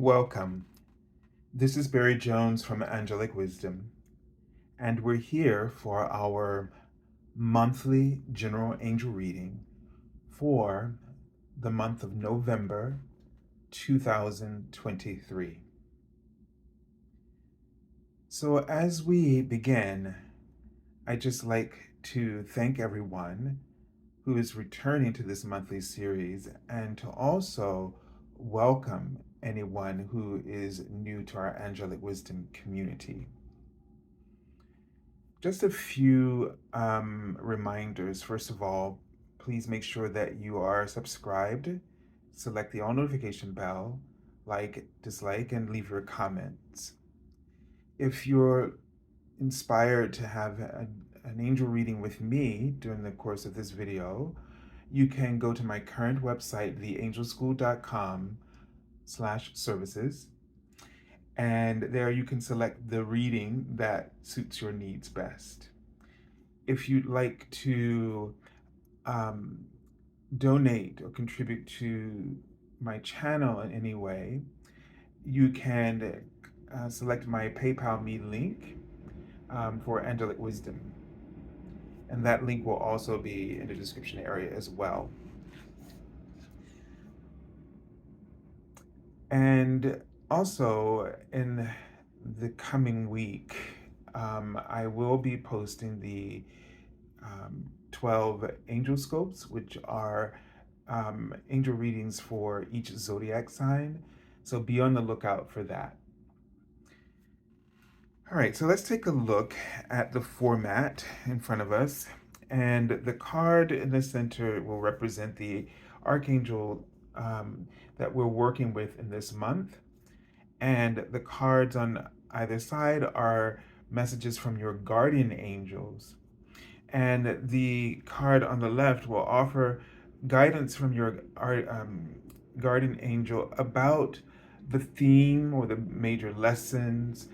Welcome. This is Barry Jones from Angelic Wisdom, and we're here for our monthly general angel reading for the month of November 2023. So, as we begin, I'd just like to thank everyone who is returning to this monthly series and to also welcome anyone who is new to our Angelic Wisdom community. Just a few reminders. First of all, please make sure that you are subscribed, select the all notification bell, like, dislike, and leave your comments. If you're inspired to have an angel reading with me during the course of this video, you can go to my current website, theangelschool.com/services, and there you can select the reading that suits your needs best. If you'd like to donate or contribute to my channel in any way, you can select my PayPal me link for Angelic Wisdom. And that link will also be in the description area as well. And also, in the coming week, I will be posting the 12 angel scopes, which are angel readings for each zodiac sign. So be on the lookout for that. All right, so let's take a look at the format in front of us. And the card in the center will represent the Archangel that we're working with in this month. And the cards on either side are messages from your guardian angels. And the card on the left will offer guidance from your guardian angel about the theme or the major lessons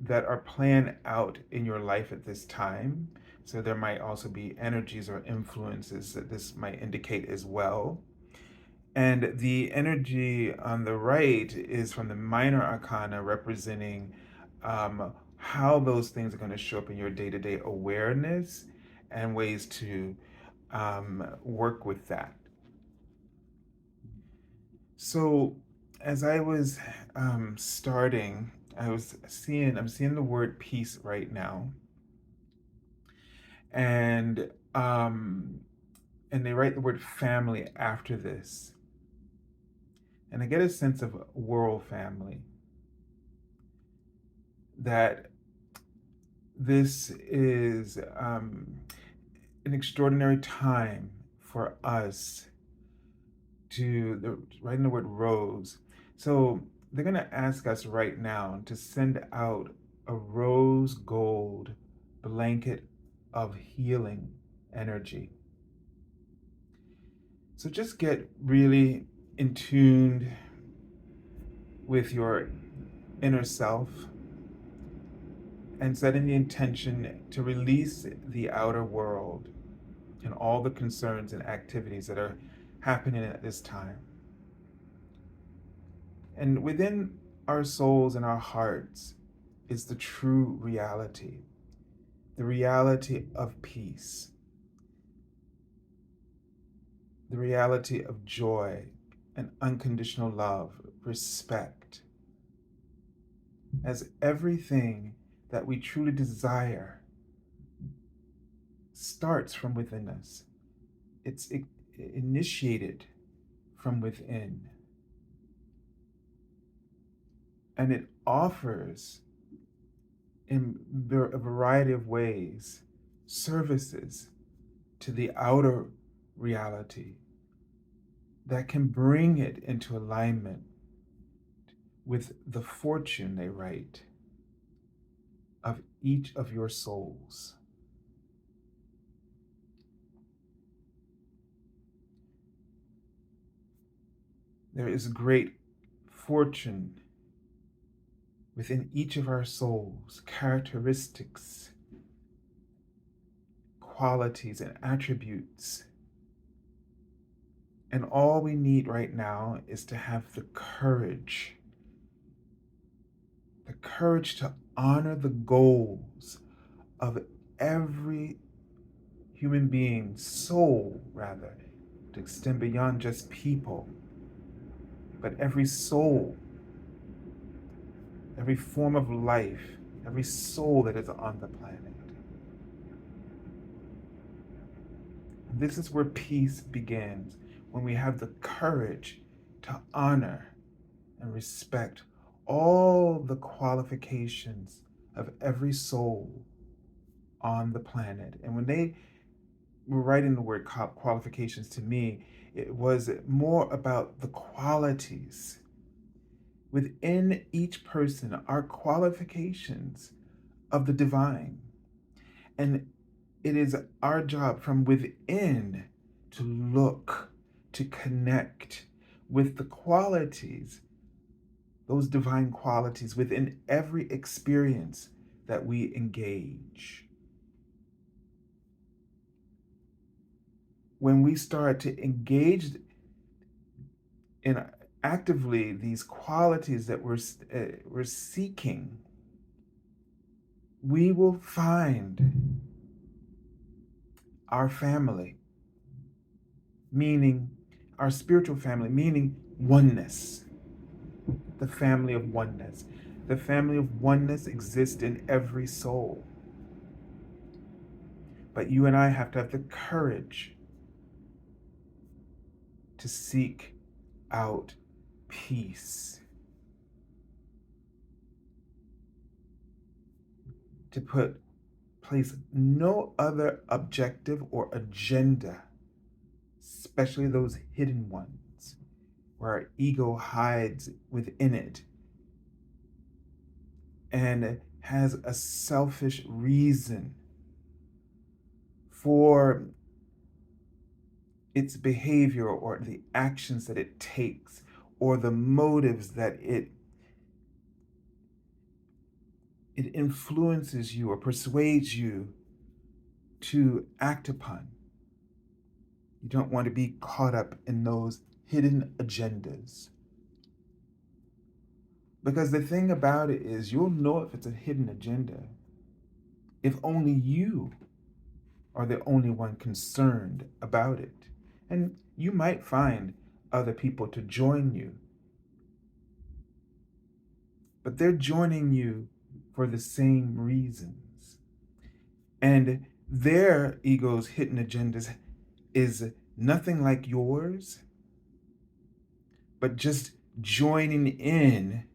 that are planned out in your life at this time. So there might also be energies or influences that this might indicate as well. And the energy on the right is from the Minor Arcana, representing how those things are going to show up in your day-to-day awareness and ways to work with that. So as I was starting, I'm seeing the word peace right now, and they write the word family after this, and I get a sense of world family. That this is an extraordinary time for us to, writing the word rose. So they're going to ask us right now to send out a rose gold blanket of healing energy. So just get really in tune with your inner self and setting the intention to release the outer world and all the concerns and activities that are happening at this time. And within our souls and our hearts is the true reality, the reality of peace, the reality of joy and unconditional love, respect, as everything that we truly desire starts from within us. It's initiated from within. And it offers, in a variety of ways, services to the outer reality that can bring it into alignment with the fortune, they write, of each of your souls. There is great fortune within each of our souls, characteristics, qualities, and attributes And all we need right now is to have the courage to honor the goals of every human being, soul rather, to extend beyond just people, but every soul, every form of life, every soul that is on the planet. And this is where peace begins, when we have the courage to honor and respect all the qualifications of every soul on the planet. And when they were writing the word qualifications, to me, it was more about the qualities within each person, are qualifications of the divine. And it is our job from within to look, to connect with the qualities, those divine qualities within every experience that we engage. When we start to engage in actively these qualities that we're seeking, we will find our family, meaning our spiritual family, meaning oneness, the family of oneness. The family of oneness exists in every soul. But you and I have to have the courage to seek out peace, to place no other objective or agenda, especially those hidden ones where our ego hides within it and has a selfish reason for its behavior or the actions that it takes or the motives that it influences you or persuades you to act upon. You don't want to be caught up in those hidden agendas. Because the thing about it is, you'll know if it's a hidden agenda if only you are the only one concerned about it. And you might find other people to join you, but they're joining you for the same reasons. And their ego's hidden agendas is nothing like yours, but just joining in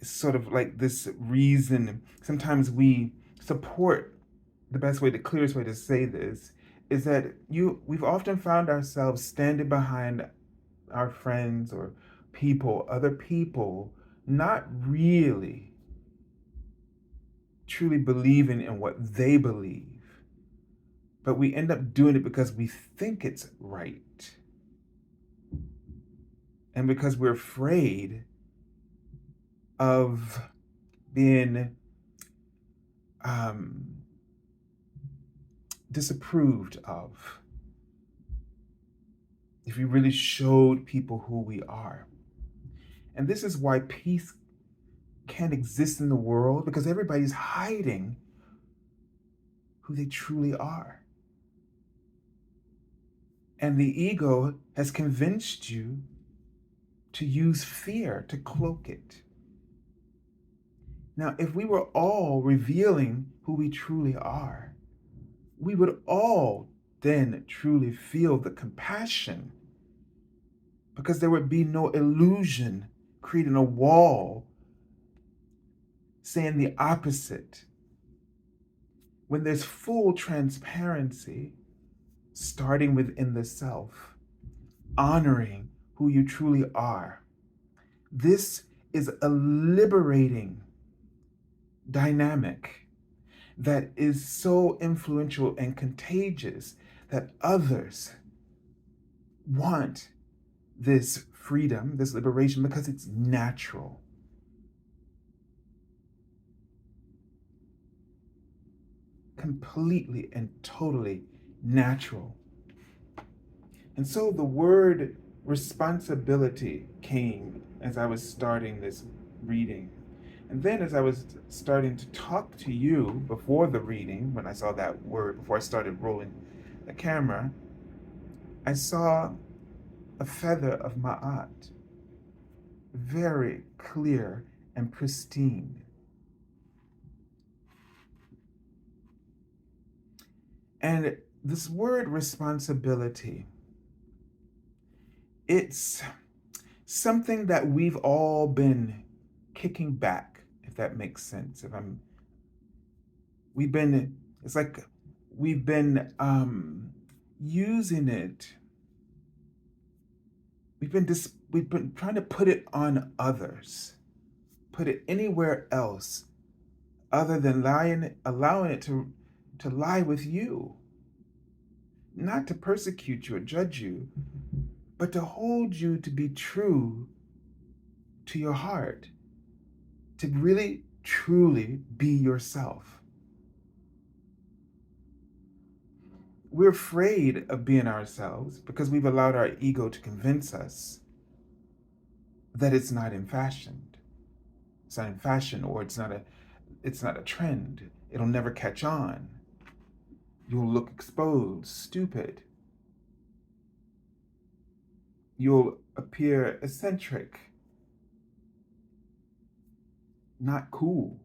sort of like this reason. Sometimes we support, the best way, the clearest way to say this is that we've often found ourselves standing behind our friends or people, other people, not really truly believing in what they believe, but we end up doing it because we think it's right and because we're afraid of being disapproved of if we really showed people who we are. And this is why peace can't exist in the world, because everybody's hiding who they truly are. And the ego has convinced you to use fear to cloak it. Now, if we were all revealing who we truly are, we would all then truly feel the compassion, because there would be no illusion creating a wall saying the opposite. When there's full transparency, starting within the self, honoring who you truly are, this is a liberating dynamic that is so influential and contagious that others want this freedom, this liberation, because it's natural. completely and totally natural. And so the word responsibility came as I was starting this reading. And then as I was starting to talk to you before the reading, when I saw that word, before I started rolling the camera, I saw a feather of Ma'at, very clear and pristine. And this word responsibility, it's something that we've all been kicking back, if that makes sense. We've been, it's like we've been using it. We've been trying to put it on others, put it anywhere else other than allowing it to lie with you, not to persecute you or judge you, but to hold you to be true to your heart, to really truly be yourself. We're afraid of being ourselves because we've allowed our ego to convince us that it's not in fashion. It's not in fashion, or it's not a trend. It'll never catch on. You'll look exposed, stupid. You'll appear eccentric, not cool.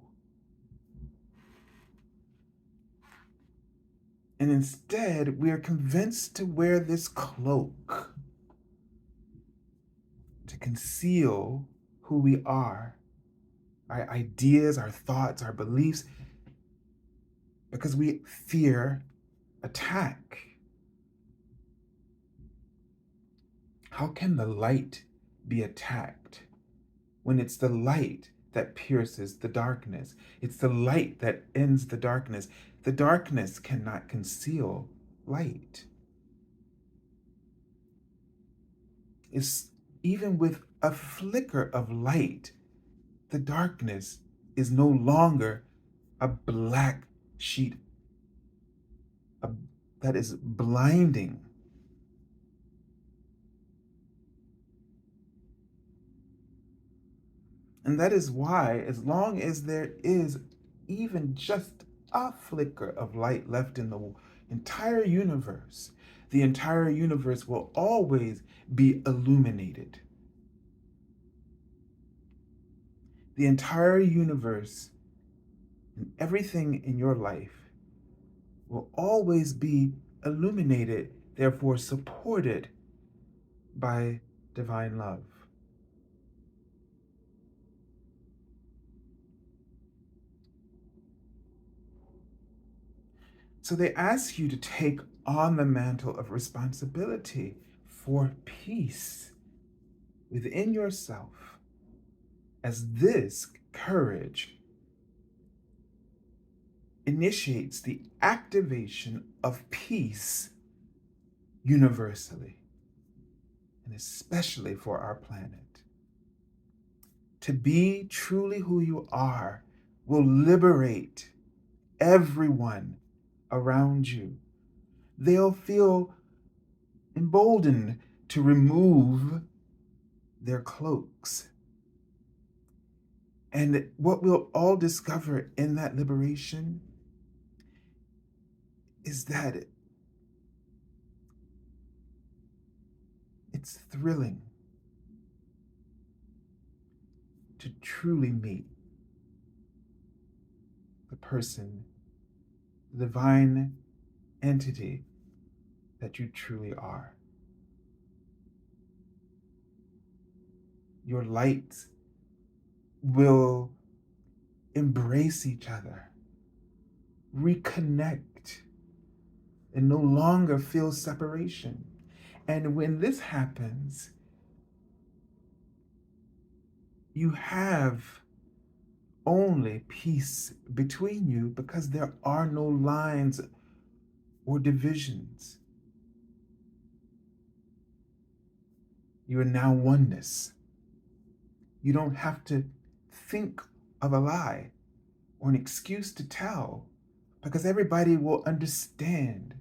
And instead, we are convinced to wear this cloak to conceal who we are, our ideas, our thoughts, our beliefs, because we fear attack. How can the light be attacked when it's the light that pierces the darkness? It's the light that ends the darkness. The darkness cannot conceal light. It's even with a flicker of light, the darkness is no longer a black sheet that is blinding. And that is why, as long as there is even just a flicker of light left in the entire universe, the entire universe will always be illuminated. The entire universe and everything in your life will always be illuminated, therefore supported by divine love. So they ask you to take on the mantle of responsibility for peace within yourself, as this courage initiates the activation of peace universally, and especially for our planet. To be truly who you are will liberate everyone around you. They'll feel emboldened to remove their cloaks. And what we'll all discover in that liberation is that it's thrilling to truly meet the person, the divine entity that you truly are. Your lights will embrace each other, reconnect, and no longer feel separation. And when this happens, you have only peace between you because there are no lines or divisions. You are now oneness. You don't have to think of a lie or an excuse to tell because everybody will understand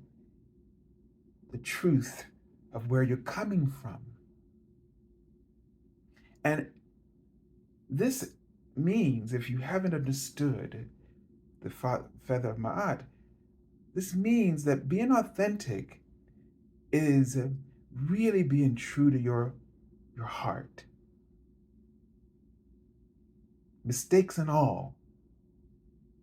the truth of where you're coming from. And this means, if you haven't understood the feather of Ma'at, this means that being authentic is really being true to your heart. Mistakes and all,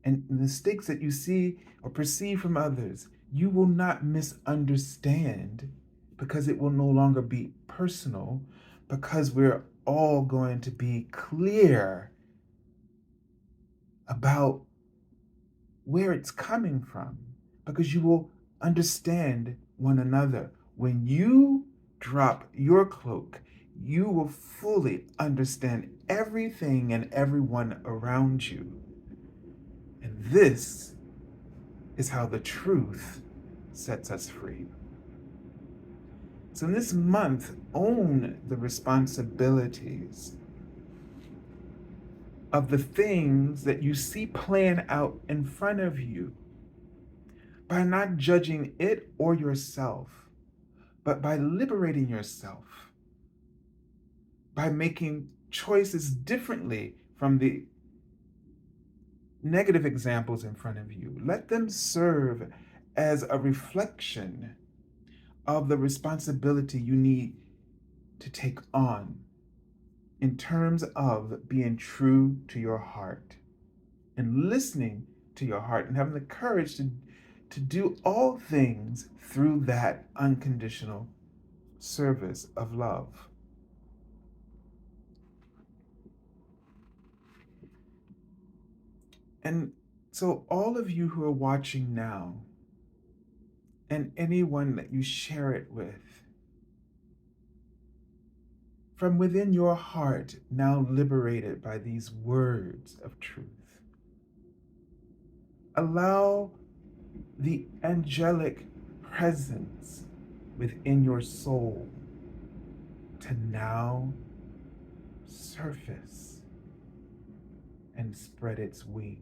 and mistakes that you see or perceive from others, you will not misunderstand, because it will no longer be personal, because we're all going to be clear about where it's coming from, because you will understand one another. When you drop your cloak, you will fully understand everything and everyone around you. And this is how the truth sets us free. So in this month, own the responsibilities of the things that you see playing out in front of you, by not judging it or yourself, but by liberating yourself, by making choices differently from the negative examples in front of you. Let them serve as a reflection of the responsibility you need to take on in terms of being true to your heart and listening to your heart and having the courage to do all things through that unconditional service of love. And so, all of you who are watching now, and anyone that you share it with, from within your heart, now liberated by these words of truth, allow the angelic presence within your soul to now surface and spread its wings.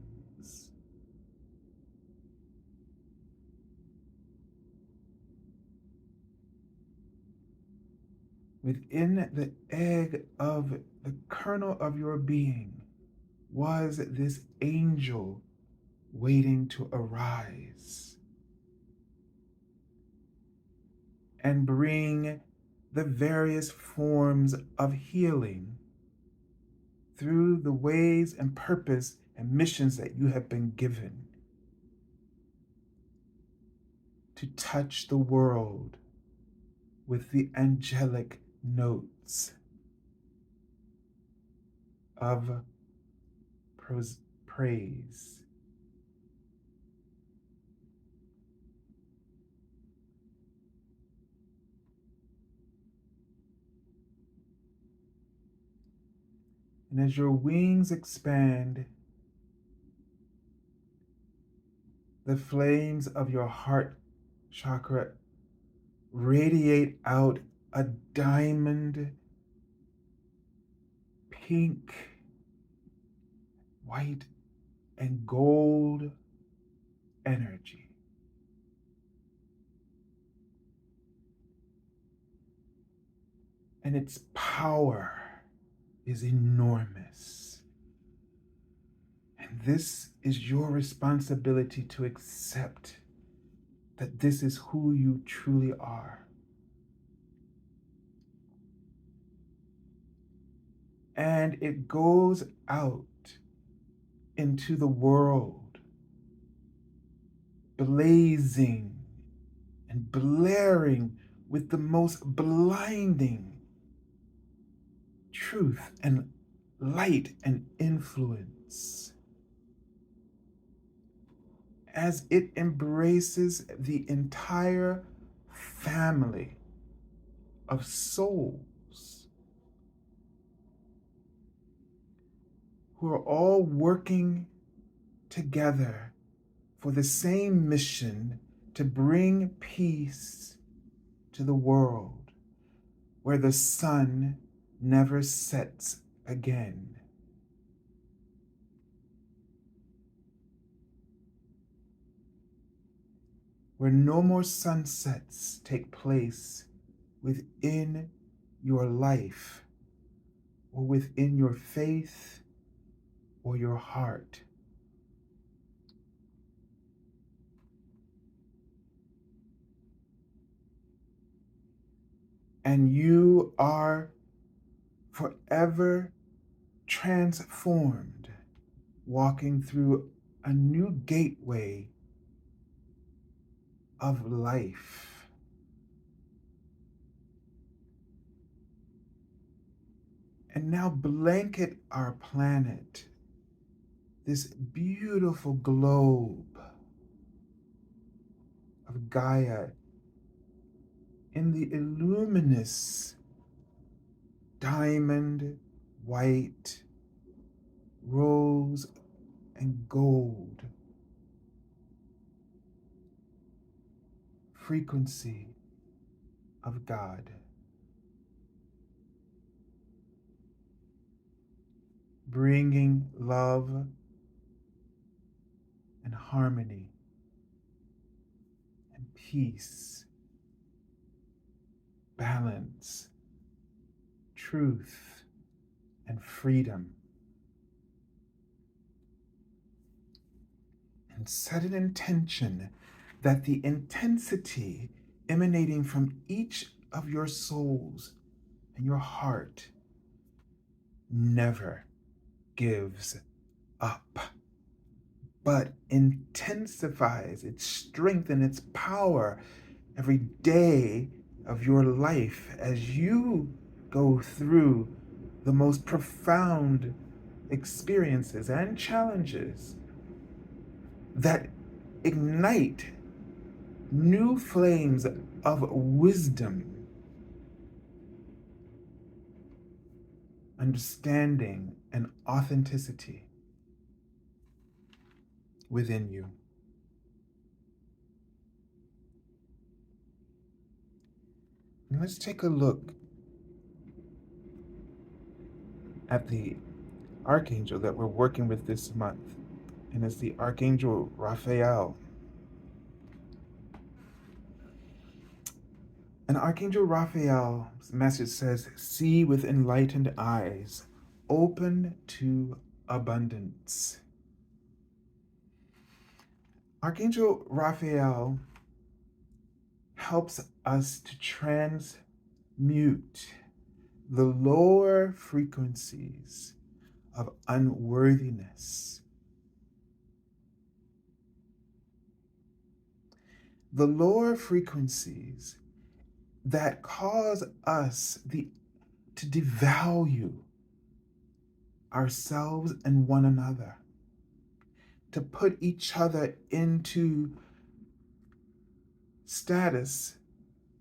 Within the egg of the kernel of your being was this angel waiting to arise and bring the various forms of healing through the ways and purpose and missions that you have been given to touch the world with the angelic notes of praise. And as your wings expand, the flames of your heart chakra radiate out a diamond, pink, white, and gold energy. And its power is enormous. And this is your responsibility to accept that this is who you truly are. And it goes out into the world, blazing and blaring with the most blinding truth and light and influence, as it embraces the entire family of souls who are all working together for the same mission, to bring peace to the world where the sun never sets again. where no more sunsets take place within your life or within your faith or your heart. And you are forever transformed, walking through a new gateway of life. And now blanket our planet, this beautiful globe of Gaia, in the illuminous diamond, white, rose, and gold frequency of God, bringing love and harmony and peace, balance, truth, and freedom. And set an intention that the intensity emanating from each of your souls and your heart never gives up, but intensifies its strength and its power every day of your life as you go through the most profound experiences and challenges that ignite new flames of wisdom, understanding, and authenticity within you. And let's take a look at the Archangel that we're working with this month, and it's the Archangel Raphael. And Archangel Raphael's message says, "See with enlightened eyes, open to abundance." Archangel Raphael helps us to transmute the lower frequencies of unworthiness, the lower frequencies that cause us to devalue ourselves and one another, to put each other into status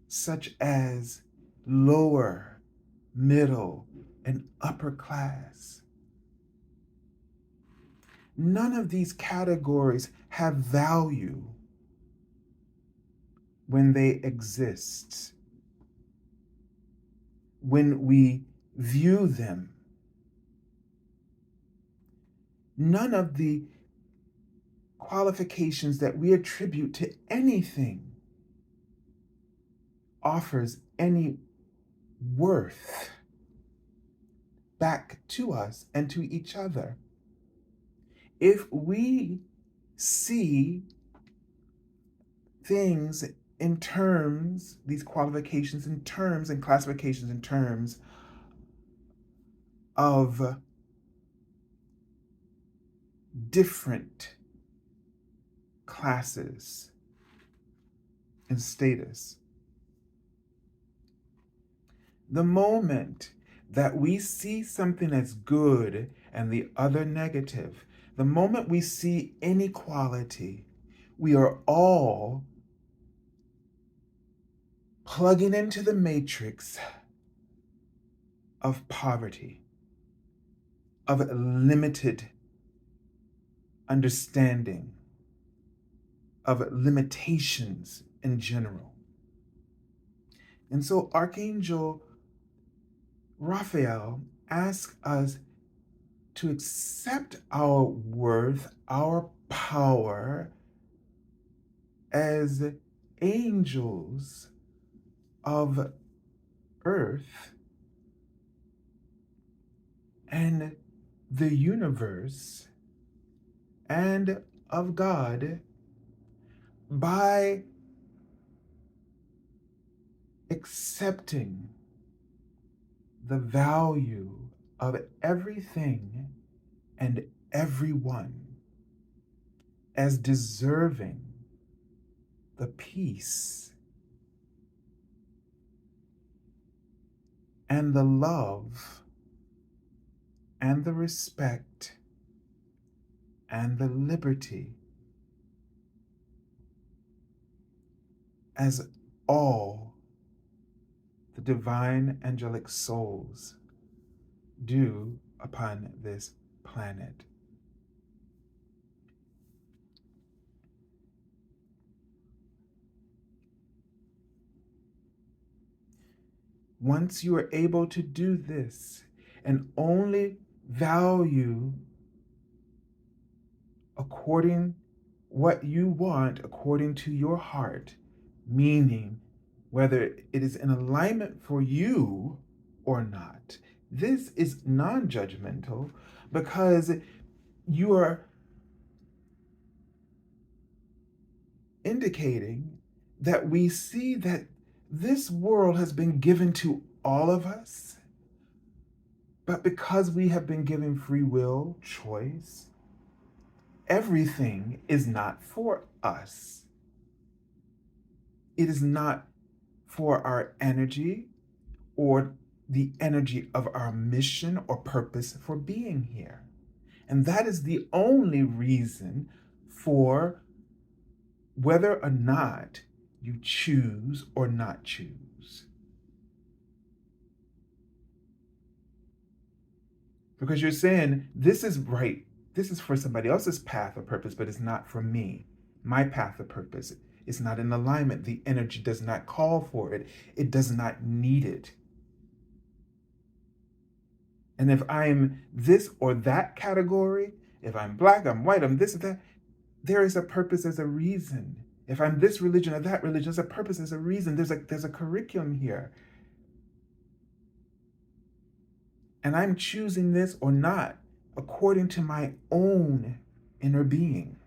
such as lower, middle, and upper class. None of these categories have value when they exist, when we view them. None of the qualifications that we attribute to anything offers any worth back to us and to each other. If we see things in terms, these qualifications in terms and classifications in terms of different classes and status, the moment that we see something as good and the other negative, the moment we see inequality, we are all plugging into the matrix of poverty, of limited understanding, of limitations in general. And so Archangel Raphael asks us to accept our worth, our power, as angels of earth and the universe and of God by accepting the value of everything and everyone as deserving the peace and the love and the respect and the liberty as all the divine angelic souls do upon this planet. Once you are able to do this and only value according what you want, according to your heart, meaning whether it is in alignment for you or not, this is non-judgmental because you are indicating that we see that this world has been given to all of us, but because we have been given free will, choice, everything is not for us. It is not for our energy or the energy of our mission or purpose for being here. And that is the only reason for whether or not you choose or not choose. Because you're saying, this is right, this is for somebody else's path or purpose, but it's not for me. My path or purpose is not in alignment. The energy does not call for it, it does not need it. And if I'm this or that category, if I'm black, I'm white, I'm this or that, there is a purpose, there's a reason. If I'm this religion or that religion, there's a purpose, there's a reason, there's a curriculum here. And I'm choosing this or not according to my own inner being,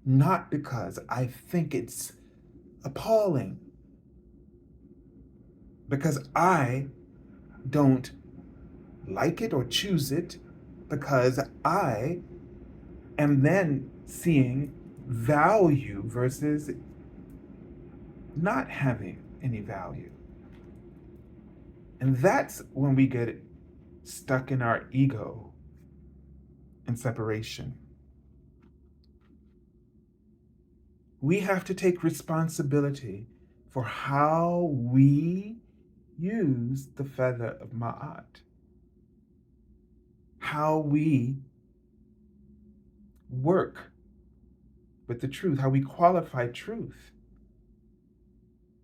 not because I think it's appalling, because I don't like it or choose it, because I am then seeing value versus not having any value. And that's when we get stuck in our ego and separation. We have to take responsibility for how we use the feather of Ma'at, how we work with the truth, how we qualify truth.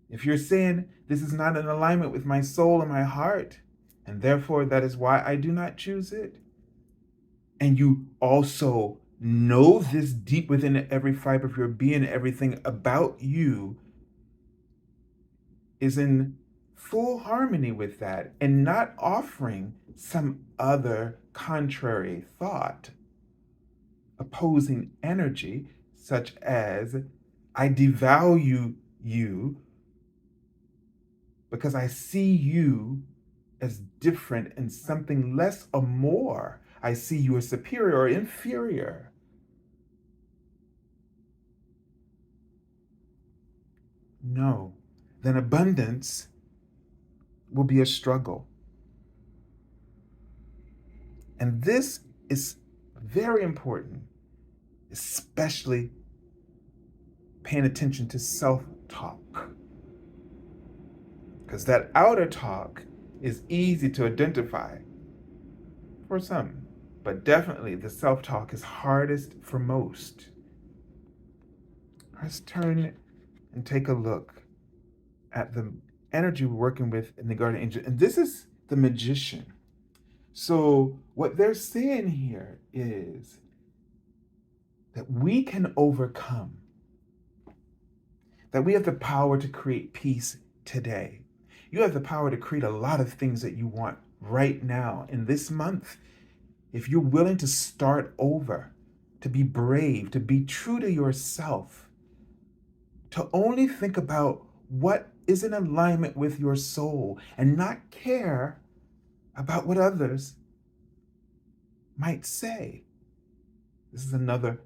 If you're saying this is not in alignment with my soul and my heart, and therefore that is why I do not choose it, and you also know this deep within every fiber of your being, everything about you is in full harmony with that and not offering some other contrary thought, opposing energy, such as I devalue you because I see you as different and something less or more. I see you as superior or inferior. No, then abundance will be a struggle. And this is very important, especially paying attention to self-talk. Because that outer talk is easy to identify for some, but definitely the self-talk is hardest for most. Let's turn and take a look at the energy we're working with in the guardian angel. And this is the magician. So what they're saying here is that we can overcome that we have the power to create peace today. You have the power to create a lot of things that you want right now in this month. If you're willing to start over, to be brave, to be true to yourself, to only think about what is in alignment with your soul and not care about what others might say. This is another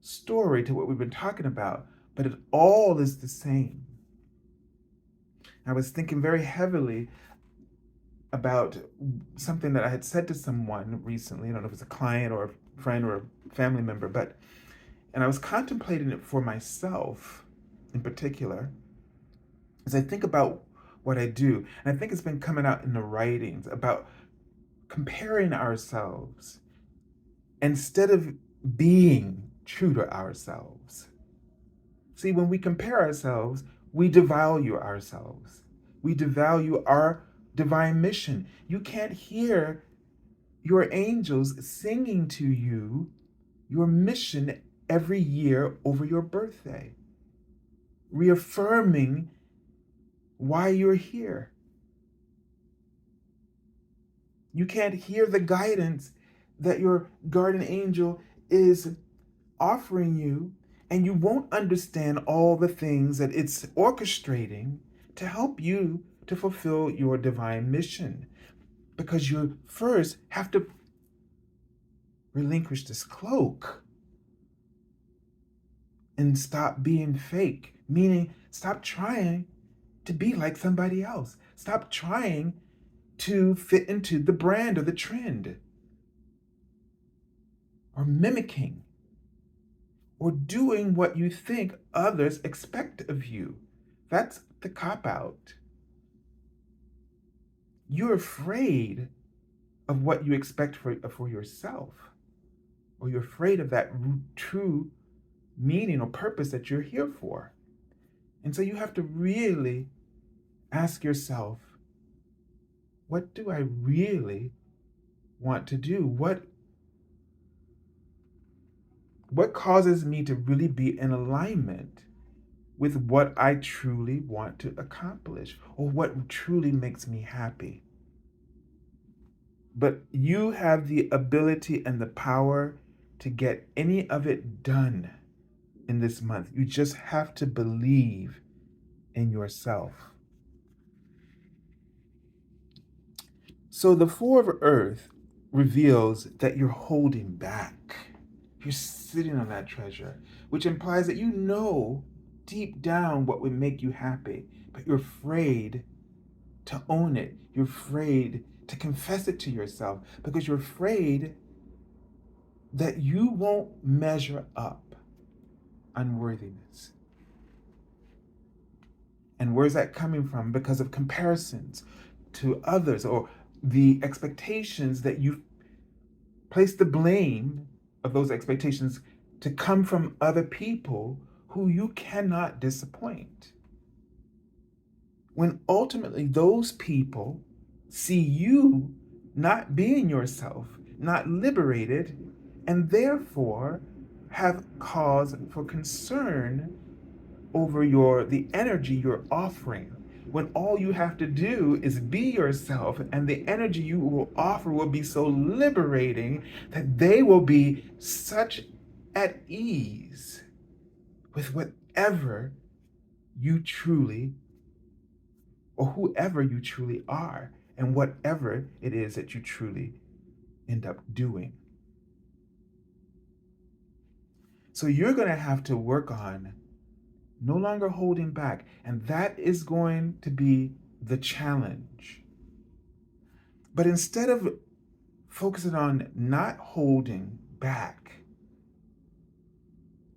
story to what we've been talking about, but it all is the same. I was thinking very heavily about something that I had said to someone recently. I don't know if it's a client or a friend or a family member, and I was contemplating it for myself in particular as I think about what I do. And I think it's been coming out in the writings about comparing ourselves instead of being true to ourselves. See, when we compare ourselves, we devalue ourselves. We devalue our divine mission. You can't hear your angels singing to you your mission every year over your birthday, reaffirming why you're here. You can't hear the guidance that your guardian angel is offering you, and you won't understand all the things that it's orchestrating to help you to fulfill your divine mission, because you first have to relinquish this cloak and stop being fake, meaning stop trying to be like somebody else. Stop trying to fit into the brand or the trend, or mimicking, or doing what you think others expect of you. That's the cop out. You're afraid of what you expect for yourself, or you're afraid of that true meaning or purpose that you're here for. And so you have to really ask yourself, what do I really want to do? What causes me to really be in alignment with what I truly want to accomplish, or what truly makes me happy? But you have the ability and the power to get any of it done in this month. You just have to believe in yourself. So the Four of Earth reveals that you're holding back. You're sitting on that treasure, which implies that you know deep down what would make you happy, but you're afraid to own it. You're afraid to confess it to yourself because you're afraid that you won't measure up. Unworthiness. And where's that coming from? Because of comparisons to others, or the expectations that you've placed the blame of those expectations to come from other people who you cannot disappoint. When ultimately those people see you not being yourself, not liberated, and therefore have cause for concern over the energy you're offering, when all you have to do is be yourself, and the energy you will offer will be so liberating that they will be such at ease with whatever you truly, or whoever you truly are, and whatever it is that you truly end up doing. So you're going to have to work on no longer holding back. And that is going to be the challenge. But instead of focusing on not holding back,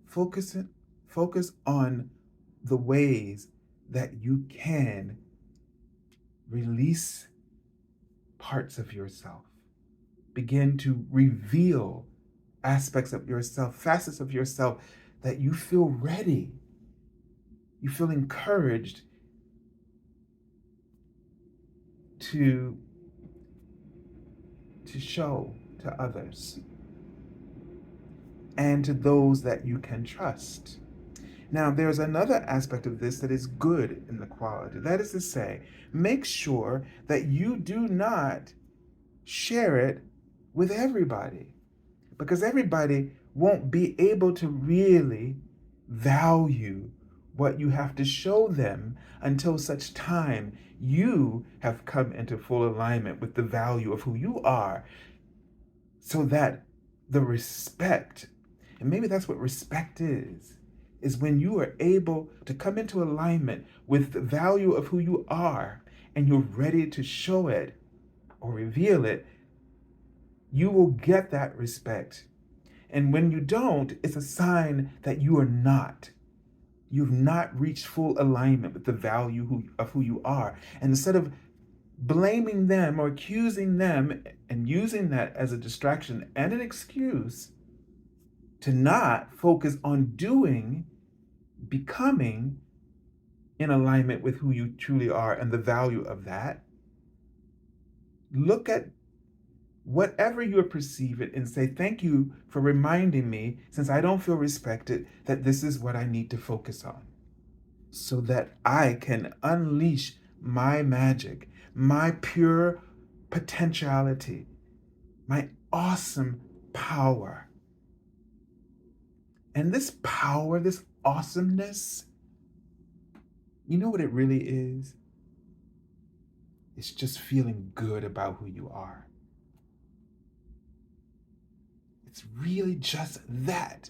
focus on the ways that you can release parts of yourself. Begin to reveal aspects of yourself, facets of yourself that you feel ready. You feel encouraged to show to others and to those that you can trust. Now, there's another aspect of this that is good in the quality. That is to say, make sure that you do not share it with everybody, because everybody won't be able to really value what you have to show them until such time you have come into full alignment with the value of who you are, so that the respect, and maybe that's what respect is when you are able to come into alignment with the value of who you are and you're ready to show it or reveal it, you will get that respect. And when you don't, it's a sign that you are not. You've not reached full alignment with the value of who you are. And instead of blaming them or accusing them and using that as a distraction and an excuse to not focus on doing, becoming in alignment with who you truly are and the value of that, look at whatever you're perceiving and say, thank you for reminding me, since I don't feel respected, that this is what I need to focus on so that I can unleash my magic, my pure potentiality, my awesome power. And this power, this awesomeness, you know what it really is? It's just feeling good about who you are. It's really just that.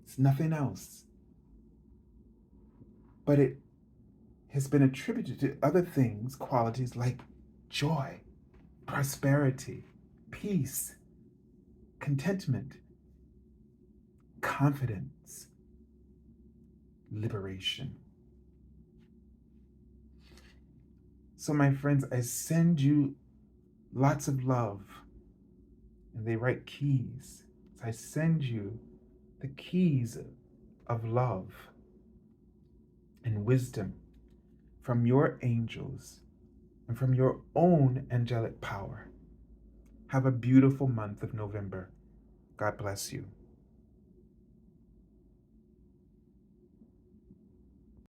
It's nothing else. But it has been attributed to other things, qualities like joy, prosperity, peace, contentment, confidence, liberation. So, my friends, I send you lots of love. And they write keys. So I send you the keys of love and wisdom from your angels and from your own angelic power. Have a beautiful month of November. God bless you.